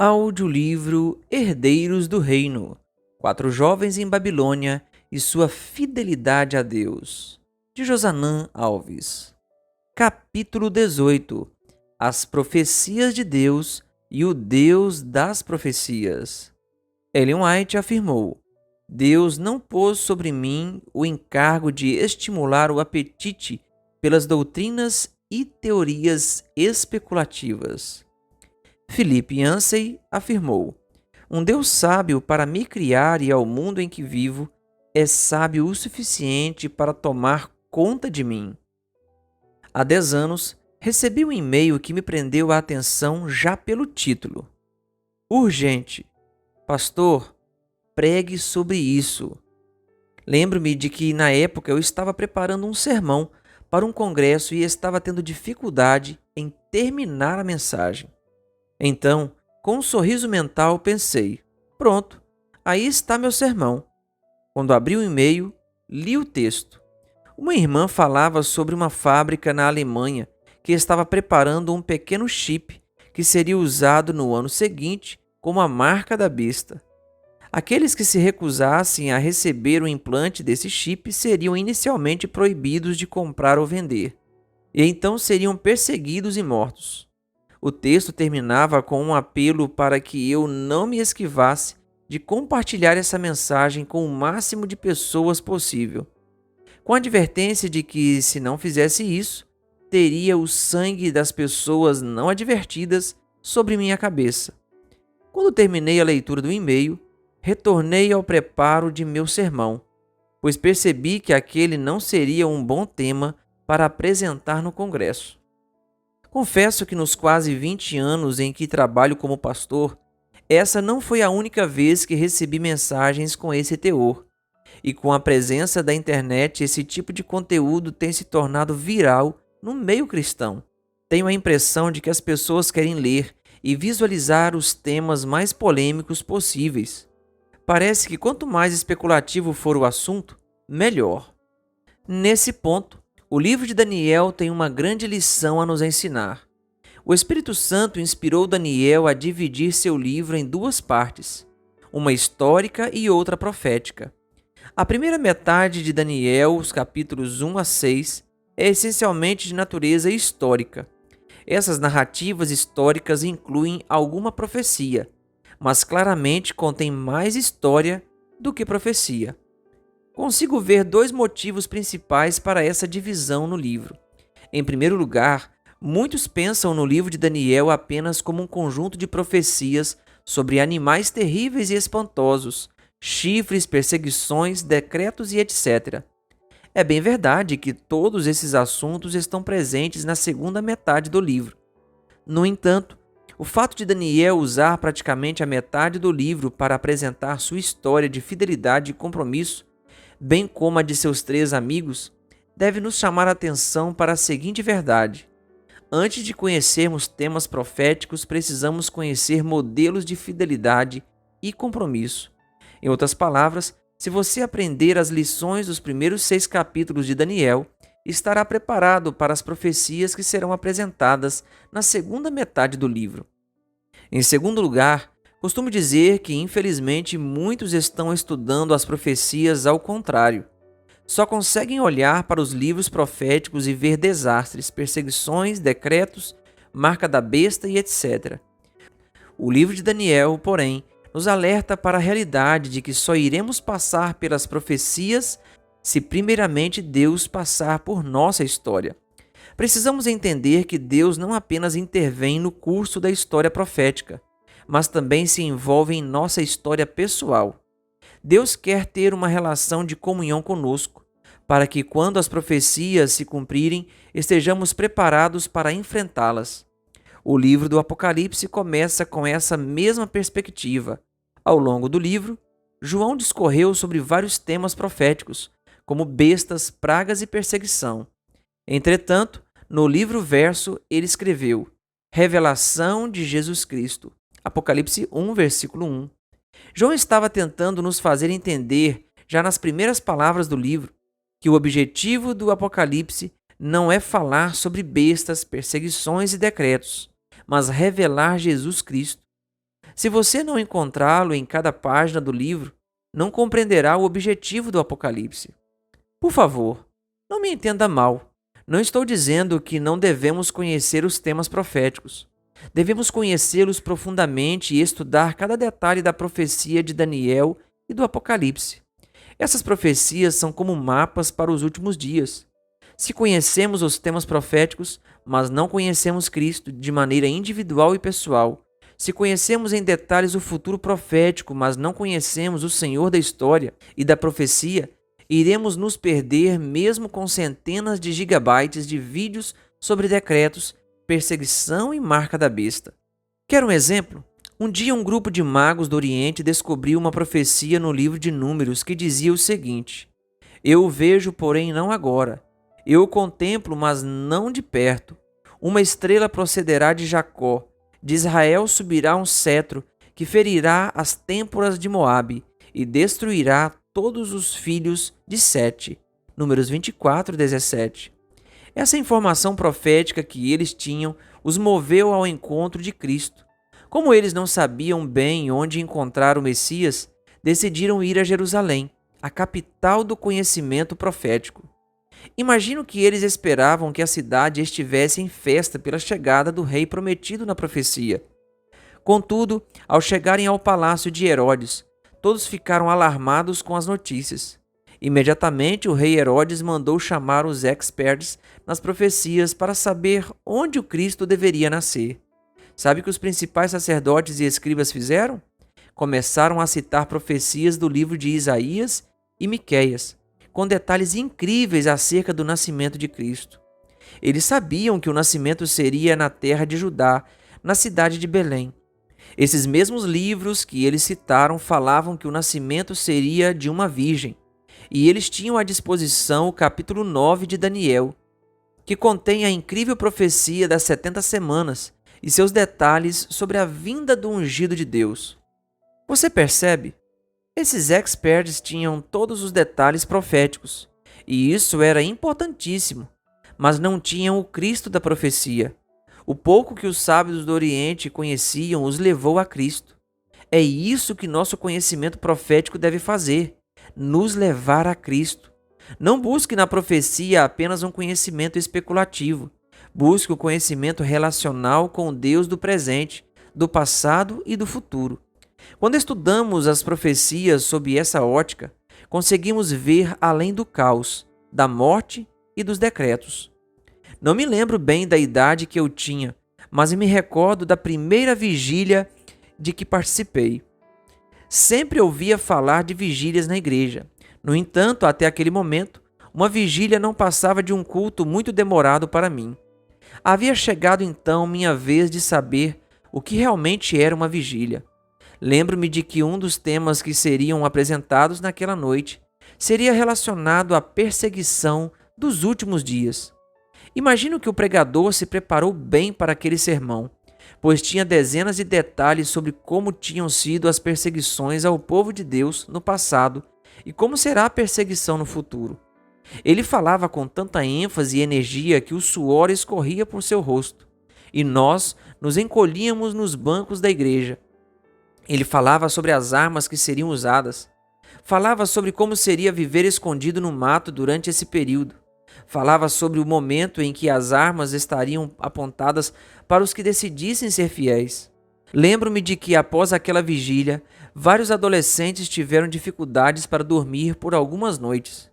Audiolivro Herdeiros do Reino: Quatro Jovens em Babilônia e Sua Fidelidade a Deus, de Josanã Alves. Capítulo 18: As Profecias de Deus e o Deus das Profecias. Ellen White afirmou: Deus não pôs sobre mim o encargo de estimular o apetite pelas doutrinas e teorias especulativas. Philip Yancey afirmou: Um Deus sábio para me criar e ao mundo em que vivo é sábio o suficiente para tomar conta de mim. Há 10 anos, recebi um e-mail que me prendeu a atenção já pelo título. Urgente. Pastor, pregue sobre isso. Lembro-me de que, na época, eu estava preparando um sermão para um congresso e estava tendo dificuldade em terminar a mensagem. Então, com um sorriso mental, pensei: pronto, aí está meu sermão. Quando abri o e-mail, li o texto. Uma irmã falava sobre uma fábrica na Alemanha que estava preparando um pequeno chip que seria usado no ano seguinte como a marca da besta. Aqueles que se recusassem a receber o implante desse chip seriam inicialmente proibidos de comprar ou vender, e então seriam perseguidos e mortos. O texto terminava com um apelo para que eu não me esquivasse de compartilhar essa mensagem com o máximo de pessoas possível, com a advertência de que, se não fizesse isso, teria o sangue das pessoas não advertidas sobre minha cabeça. Quando terminei a leitura do e-mail, retornei ao preparo de meu sermão, pois percebi que aquele não seria um bom tema para apresentar no congresso. Confesso que nos quase 20 anos em que trabalho como pastor, essa não foi a única vez que recebi mensagens com esse teor. E com a presença da internet, esse tipo de conteúdo tem se tornado viral no meio cristão. Tenho a impressão de que as pessoas querem ler e visualizar os temas mais polêmicos possíveis. Parece que quanto mais especulativo for o assunto, melhor. Nesse ponto, o livro de Daniel tem uma grande lição a nos ensinar. O Espírito Santo inspirou Daniel a dividir seu livro em duas partes, uma histórica e outra profética. A primeira metade de Daniel, os capítulos 1 a 6, é essencialmente de natureza histórica. Essas narrativas históricas incluem alguma profecia, mas claramente contém mais história do que profecia. Consigo ver dois motivos principais para essa divisão no livro. Em primeiro lugar, muitos pensam no livro de Daniel apenas como um conjunto de profecias sobre animais terríveis e espantosos, chifres, perseguições, decretos e etc. É bem verdade que todos esses assuntos estão presentes na segunda metade do livro. No entanto, o fato de Daniel usar praticamente a metade do livro para apresentar sua história de fidelidade e compromisso, bem como a de seus 3 amigos, deve nos chamar a atenção para a seguinte verdade: antes de conhecermos temas proféticos, precisamos conhecer modelos de fidelidade e compromisso. Em outras palavras, se você aprender as lições dos primeiros 6 capítulos de Daniel, estará preparado para as profecias que serão apresentadas na segunda metade do livro. Em segundo lugar, costumo dizer que, infelizmente, muitos estão estudando as profecias ao contrário. Só conseguem olhar para os livros proféticos e ver desastres, perseguições, decretos, marca da besta e etc. O livro de Daniel, porém, nos alerta para a realidade de que só iremos passar pelas profecias se primeiramente Deus passar por nossa história. Precisamos entender que Deus não apenas intervém no curso da história profética, mas também se envolve em nossa história pessoal. Deus quer ter uma relação de comunhão conosco, para que, quando as profecias se cumprirem, estejamos preparados para enfrentá-las. O livro do Apocalipse começa com essa mesma perspectiva. Ao longo do livro, João discorreu sobre vários temas proféticos, como bestas, pragas e perseguição. Entretanto, no livro-verso, ele escreveu: Revelação de Jesus Cristo. Apocalipse 1, versículo 1. João estava tentando nos fazer entender, já nas primeiras palavras do livro, que o objetivo do Apocalipse não é falar sobre bestas, perseguições e decretos, mas revelar Jesus Cristo. Se você não encontrá-lo em cada página do livro, não compreenderá o objetivo do Apocalipse. Por favor, não me entenda mal. Não estou dizendo que não devemos conhecer os temas proféticos. Devemos conhecê-los profundamente e estudar cada detalhe da profecia de Daniel e do Apocalipse. Essas profecias são como mapas para os últimos dias. Se conhecemos os temas proféticos, mas não conhecemos Cristo de maneira individual e pessoal, se conhecemos em detalhes o futuro profético, mas não conhecemos o Senhor da história e da profecia, iremos nos perder mesmo com centenas de gigabytes de vídeos sobre decretos, perseguição e marca da besta. Quer um exemplo? Um dia um grupo de magos do Oriente descobriu uma profecia no livro de Números que dizia o seguinte: Eu o vejo, porém não agora. Eu o contemplo, mas não de perto. Uma estrela procederá de Jacó. De Israel subirá um cetro que ferirá as têmporas de Moabe e destruirá todos os filhos de Sete. Números 24, 17. Essa informação profética que eles tinham os moveu ao encontro de Cristo. Como eles não sabiam bem onde encontrar o Messias, decidiram ir a Jerusalém, a capital do conhecimento profético. Imagino que eles esperavam que a cidade estivesse em festa pela chegada do rei prometido na profecia. Contudo, ao chegarem ao palácio de Herodes, todos ficaram alarmados com as notícias. Imediatamente, o rei Herodes mandou chamar os experts nas profecias para saber onde o Cristo deveria nascer. Sabe o que os principais sacerdotes e escribas fizeram? Começaram a citar profecias do livro de Isaías e Miqueias, com detalhes incríveis acerca do nascimento de Cristo. Eles sabiam que o nascimento seria na terra de Judá, na cidade de Belém. Esses mesmos livros que eles citaram falavam que o nascimento seria de uma virgem, e eles tinham à disposição o capítulo 9 de Daniel, que contém a incrível profecia das 70 semanas e seus detalhes sobre a vinda do ungido de Deus. Você percebe? Esses experts tinham todos os detalhes proféticos, e isso era importantíssimo, mas não tinham o Cristo da profecia. O pouco que os sábios do Oriente conheciam os levou a Cristo. É isso que nosso conhecimento profético deve fazer, nos levar a Cristo. Não busque na profecia apenas um conhecimento especulativo. Busque o conhecimento relacional com o Deus do presente, do passado e do futuro. Quando estudamos as profecias sob essa ótica, conseguimos ver além do caos, da morte e dos decretos. Não me lembro bem da idade que eu tinha, mas me recordo da primeira vigília de que participei. Sempre ouvia falar de vigílias na igreja. No entanto, até aquele momento, uma vigília não passava de um culto muito demorado para mim. Havia chegado então minha vez de saber o que realmente era uma vigília. Lembro-me de que um dos temas que seriam apresentados naquela noite seria relacionado à perseguição dos últimos dias. Imagino que o pregador se preparou bem para aquele sermão, pois tinha dezenas de detalhes sobre como tinham sido as perseguições ao povo de Deus no passado e como será a perseguição no futuro. Ele falava com tanta ênfase e energia que o suor escorria por seu rosto, e nós nos encolhíamos nos bancos da igreja. Ele falava sobre as armas que seriam usadas. Falava sobre como seria viver escondido no mato durante esse período. Falava sobre o momento em que as armas estariam apontadas para os que decidissem ser fiéis. Lembro-me de que, após aquela vigília, vários adolescentes tiveram dificuldades para dormir por algumas noites.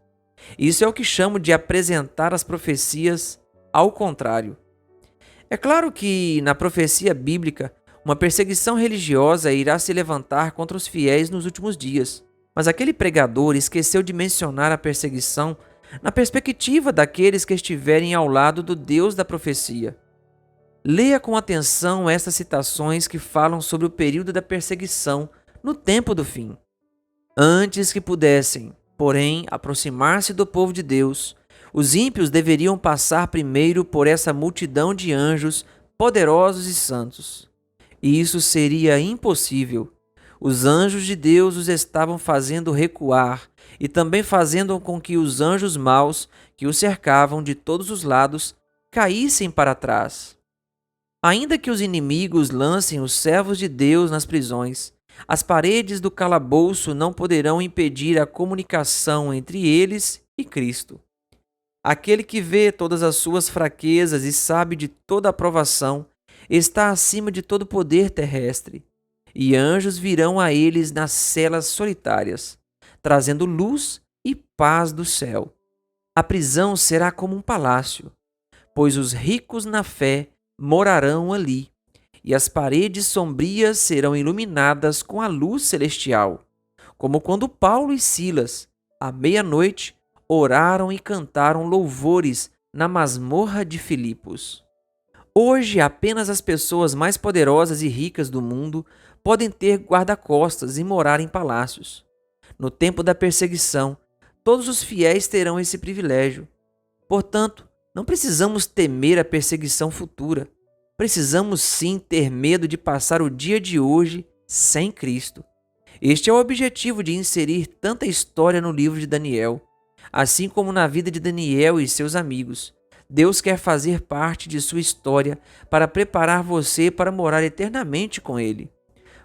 Isso é o que chamo de apresentar as profecias ao contrário. É claro que, na profecia bíblica, uma perseguição religiosa irá se levantar contra os fiéis nos últimos dias. Mas aquele pregador esqueceu de mencionar a perseguição na perspectiva daqueles que estiverem ao lado do Deus da profecia. Leia com atenção estas citações que falam sobre o período da perseguição no tempo do fim. Antes que pudessem, porém, aproximar-se do povo de Deus, os ímpios deveriam passar primeiro por essa multidão de anjos poderosos e santos. E isso seria impossível. Os anjos de Deus os estavam fazendo recuar e também fazendo com que os anjos maus que os cercavam de todos os lados caíssem para trás. Ainda que os inimigos lancem os servos de Deus nas prisões, as paredes do calabouço não poderão impedir a comunicação entre eles e Cristo. Aquele que vê todas as suas fraquezas e sabe de toda a provação está acima de todo poder terrestre, e anjos virão a eles nas celas solitárias, trazendo luz e paz do céu. A prisão será como um palácio, pois os ricos na fé morarão ali, e as paredes sombrias serão iluminadas com a luz celestial, como quando Paulo e Silas, à meia-noite, oraram e cantaram louvores na masmorra de Filipos. Hoje, apenas as pessoas mais poderosas e ricas do mundo podem ter guarda-costas e morar em palácios. No tempo da perseguição, todos os fiéis terão esse privilégio. Portanto, não precisamos temer a perseguição futura. Precisamos sim ter medo de passar o dia de hoje sem Cristo. Este é o objetivo de inserir tanta história no livro de Daniel, assim como na vida de Daniel e seus amigos. Deus quer fazer parte de sua história para preparar você para morar eternamente com Ele.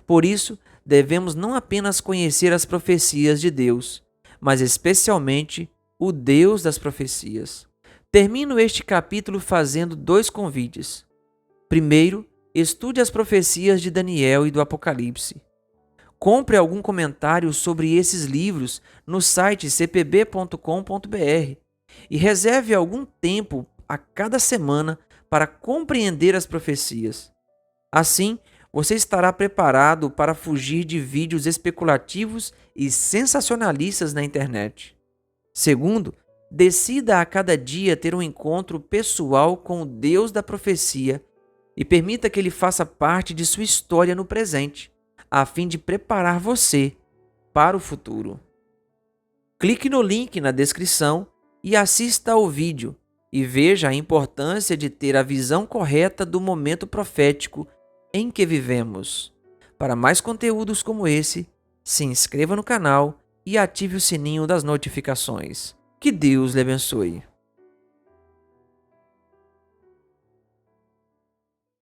Por isso, devemos não apenas conhecer as profecias de Deus, mas especialmente o Deus das profecias. Termino este capítulo fazendo 2 convites. Primeiro, estude as profecias de Daniel e do Apocalipse. Compre algum comentário sobre esses livros no site cpb.com.br e reserve algum tempo a cada semana para compreender as profecias. Assim, você estará preparado para fugir de vídeos especulativos e sensacionalistas na internet. Segundo, decida a cada dia ter um encontro pessoal com o Deus da profecia e permita que Ele faça parte de sua história no presente, a fim de preparar você para o futuro. Clique no link na descrição e assista ao vídeo e veja a importância de ter a visão correta do momento profético em que vivemos. Para mais conteúdos como esse, se inscreva no canal e ative o sininho das notificações. Que Deus lhe abençoe.